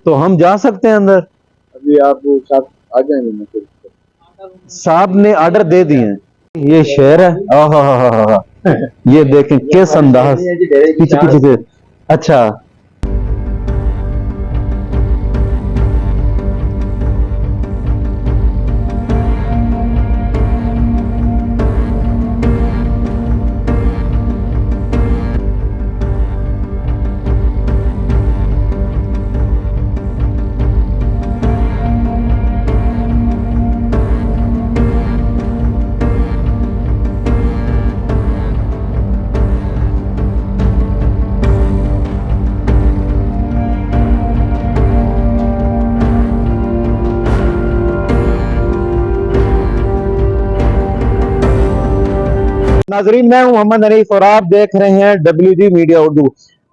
तो हम जा सकते हैं अंदर? अभी आप साहब आ जाएंगे? साहब ने ऑर्डर दे दिए हैं। ये शेर है, ये देखें किस अंदाज, पीछे पीछे से। अच्छा, नाजरीन मैं हूं मोहम्मद हनीफ और आप देख रहे हैं WG मीडिया उर्दू।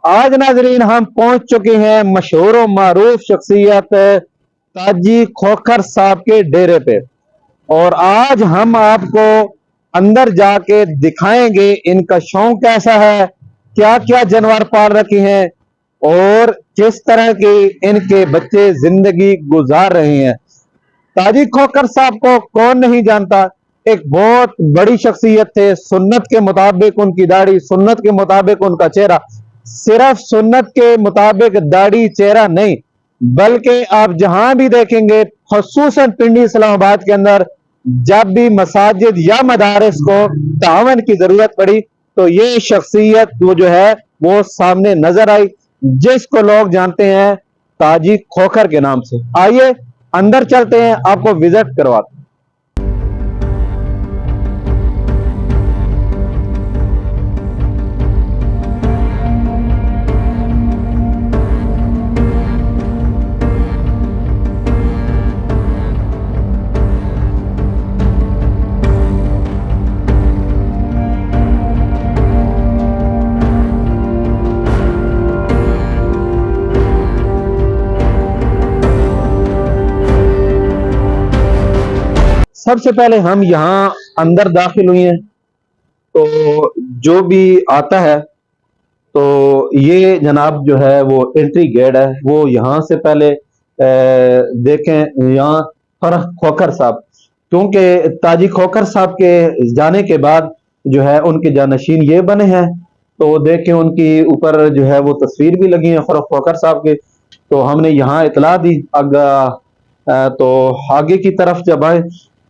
आज नाजरीन हम पहुंच चुके हैं मशहूर और मारूफ शख्सियत ताजी खोखर साहब के डेरे पे, और आज हम आपको अंदर जाके दिखाएंगे इनका शौक कैसा है, क्या क्या जानवर पाल रखे हैं और किस तरह की इनके बच्चे जिंदगी गुजार रहे हैं। ताजी खोखर साहब को कौन नहीं जानता, एक बहुत बड़ी शख्सियत थे। सुन्नत के मुताबिक उनकी दाढ़ी, सुन्नत के मुताबिक उनका चेहरा, सिर्फ सुन्नत के मुताबिक दाढ़ी चेहरा नहीं, बल्कि आप जहां भी देखेंगे, खसूसन पिंडी इस्लामाबाद के अंदर, जब भी मसाजिद या मदारिस को तावन की जरूरत पड़ी तो ये शख्सियत वो जो है वो सामने नजर आई, जिसको लोग जानते हैं ताजी खोखर के नाम से। आइए अंदर चलते हैं, आपको विजिट करवाते हैं। सबसे पहले हम यहाँ अंदर दाखिल हुए हैं, तो जो भी आता है तो ये जनाब जो है वो एंट्री गेट है, वो यहाँ से पहले देखें, यहाँ फरह खोखर साहब, क्योंकि ताजी खोखर साहब के जाने के बाद जो है उनके जानशीन ये बने हैं, तो देखें उनकी ऊपर जो है वो तस्वीर भी लगी है फरह खोखर साहब के। तो हमने यहाँ इतला दी तो आगे की तरफ जब आए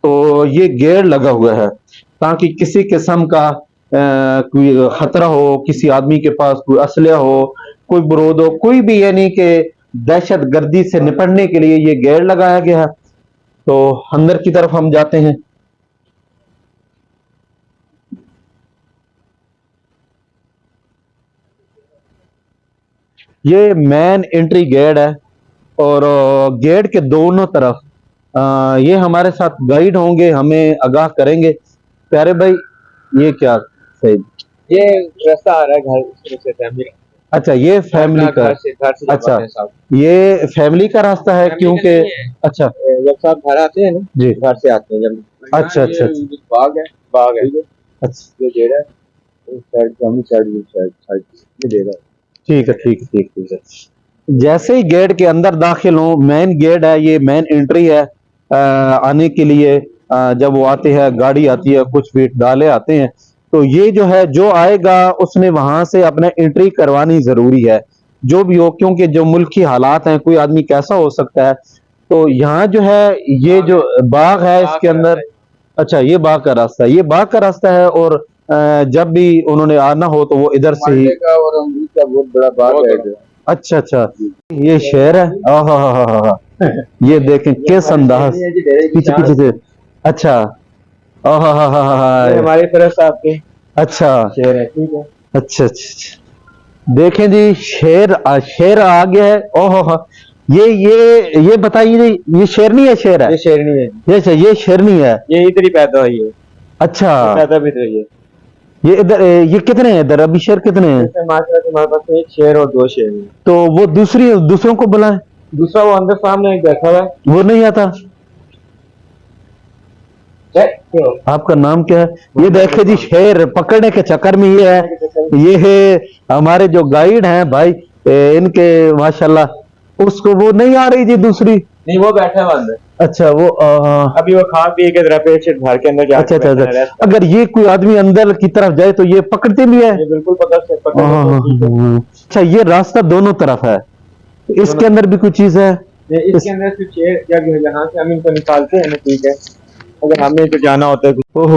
तो ये गेट लगा हुआ है ताकि किसी किस्म का कोई खतरा हो, किसी आदमी के पास कोई असलहा हो, कोई बरूद हो, कोई भी यानी कि दहशत गर्दी से निपटने के लिए ये गेट लगाया गया है। तो अंदर की तरफ हम जाते हैं। ये मेन एंट्री गेट है और गेट के दोनों तरफ ये हमारे साथ गाइड होंगे, हमें आगाह करेंगे। प्यारे भाई ये क्या सही, ये रास्ता आ रहा है घर से फैमिली। अच्छा ये फैमिली का, घर से अच्छा ये फैमिली का रास्ता है, क्योंकि अच्छा जब साहब घर आते हैं ना जी, घर से आते हैं जब। अच्छा अच्छा बाग है, बाग है, अच्छा ये डेरा है, ये डेरा है। ठीक है ठीक है ठीक है। जैसे ही गेट के अंदर दाखिल हो, मेन गेट है, ये मेन एंट्री है आने के लिए। जब वो आते हैं, गाड़ी आती है, कुछ फीट डाले आते हैं, तो ये जो है जो आएगा उसने वहां से अपने एंट्री करवानी जरूरी है, जो भी हो, क्योंकि जो मुल्क की हालात हैं, कोई आदमी कैसा हो सकता है। तो यहाँ जो है ये जो बाग है इसके अंदर, अच्छा ये बाग का रास्ता है, ये बाग का रास्ता है, और जब भी उन्होंने आना हो तो वो इधर से ही। और अमरूद का बहुत बड़ा बाग है। अच्छा अच्छा, ये शहर है, ये देखें किस अंदाज, पीछे पीछे से। अच्छा हमारे फरह साहब के अच्छा शेर है, ठीक है। अच्छा अच्छा, देखें जी शेर शेर आ गया है। ओहो, ये बताइए जी, ये शेरनी है? शेर है, ये शेरनी है। ये शेरनी है, ये इधर ही पैदा हुई है। अच्छा पैदा भी इधर ही है। ये इधर, ये कितने हैं इधर अभी शेर, कितने हैं? हमारे पास एक शेर और दो शेर हैं। तो वो दूसरों को बुलाएं। दूसरा वो अंदर सामने एक बैठा हुआ है, वो नहीं आता। आपका नाम क्या है? ये देखे जी शेर पकड़ने के चक्कर में ये है हमारे जो गाइड हैं भाई, इनके माशाल्लाह उसको वो नहीं आ रही जी दूसरी? नहीं, वो बैठा हुआ अंदर। अच्छा वो अभी वो खा पी के जरा पेट से घर के अंदर जाके अच्छा अच्छा बैठा है, अच्छा। rest कर अगर ये कोई आदमी अंदर की तरफ जाए तो ये पकड़ते भी है? रहा है। ये बिल्कुल पकड़ हाँ, लेते हैं, ठीक है। अच्छा ये रास्ता दोनों तरफ है, इसके अंदर भी कोई चीज है? ये इसके अंदर सिर्फ शेर या जो है, यहाँ से हम इनको निकालते हैं ना, ठीक है। अगर हमें तो जाना होता है ओह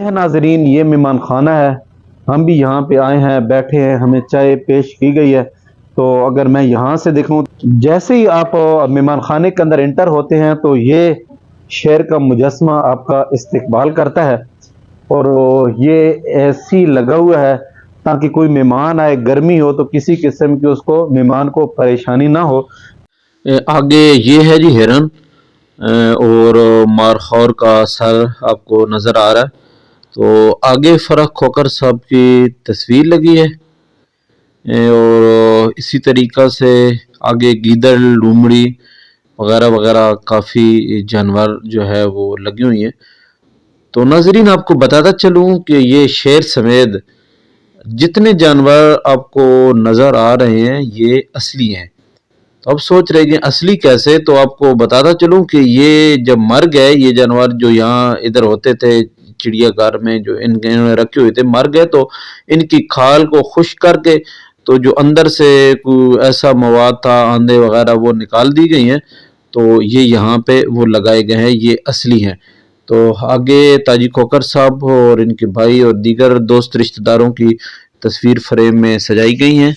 है नाजरीन, ये मेहमान खाना है, हम भी यहाँ पे आए हैं, बैठे हैं, हमें चाय पेश की गई है। तो अगर मैं यहाँ से देखूँ, जैसे ही आप मेहमान खाने के अंदर एंटर होते हैं तो ये शेर का मुजस्मा आपका इस्तकबाल करता है और ये ऐसी लगा हुआ है ताकि कोई मेहमान आए, गर्मी हो तो किसी किस्म की उसको मेहमान को परेशानी ना हो। आगे ये है जी हिरन और मारखौर का सर आपको नज़र आ रहा है। तो आगे फ़रख खोकर साहब की तस्वीर लगी है और इसी तरीक़ा से आगे गीदड़, लोमड़ी वगैरह वगैरह काफ़ी जानवर जो है वो लगी हुई हैं। तो नाज़रीन आपको बताता चलूँ कि ये शेर समेत जितने जानवर आपको नज़र आ रहे हैं ये असली हैं। तो अब सोच रहे हैं असली कैसे, तो आपको बताता चलूं कि ये जब मर गए, ये जानवर जो यहाँ इधर होते थे चिड़ियाघर में, जो इन्होंने रखे हुए थे, मर गए तो इनकी खाल को खुश्क करके तो जो अंदर से कोई ऐसा मवाद था, आंधे वगैरह, वो निकाल दी गई हैं। तो ये यहाँ पे वो लगाए गए हैं, ये असली हैं। तो आगे ताजी खोकर साहब और इनके भाई और दीगर दोस्त रिश्तेदारों की तस्वीर फ्रेम में सजाई गई हैं।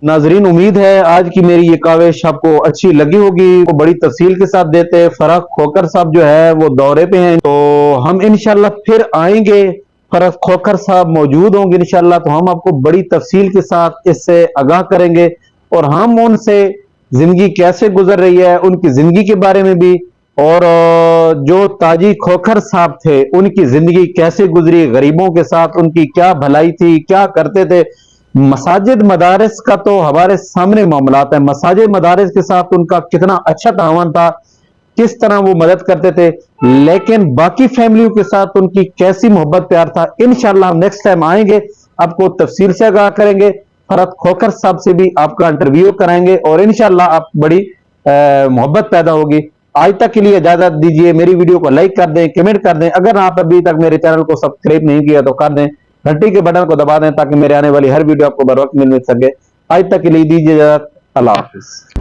नाजरीन उम्मीद है आज की मेरी ये काविश आपको अच्छी लगी होगी। वो बड़ी तफसील के साथ देते हैं। फरख खोकर साहब जो है वो दौरे पे हैं, तो हम इंशाल्लाह फिर आएंगे। फरख खोकर साहब मौजूद होंगे इंशाल्लाह, तो हम आपको बड़ी तफसील के साथ इससे आगाह करेंगे और हम उनसे जिंदगी कैसे गुजर रही है, उनकी जिंदगी के बारे में भी, और जो ताजी खोखर साहब थे उनकी जिंदगी कैसे गुजरी, गरीबों के साथ उनकी क्या भलाई थी, क्या करते थे। मसाजिद मदारिस का तो हमारे सामने मामलात है, मसाजिद मदारिस के साथ उनका कितना अच्छा तावन था, किस तरह वो मदद करते थे, लेकिन बाकी फैमिलियों के साथ उनकी कैसी मोहब्बत प्यार था। इंशाल्लाह हम नेक्स्ट टाइम आएंगे, आपको तफसील से आगाह करेंगे, फरत खोकर साहब से भी आपका इंटरव्यू कराएंगे और इंशाल्लाह आप बड़ी मोहब्बत पैदा होगी। आज तक के लिए इजाजत दीजिए। मेरी वीडियो को लाइक कर दें, कमेंट कर दें। अगर आप अभी तक मेरे चैनल को सब्सक्राइब नहीं किया तो कर दें, घंटी के बटन को दबा दें ताकि मेरे आने वाली हर वीडियो आपको बर वक्त मिल सके। आज तक के लिए दीजिए इजाजत। अल्लाह हाफिज।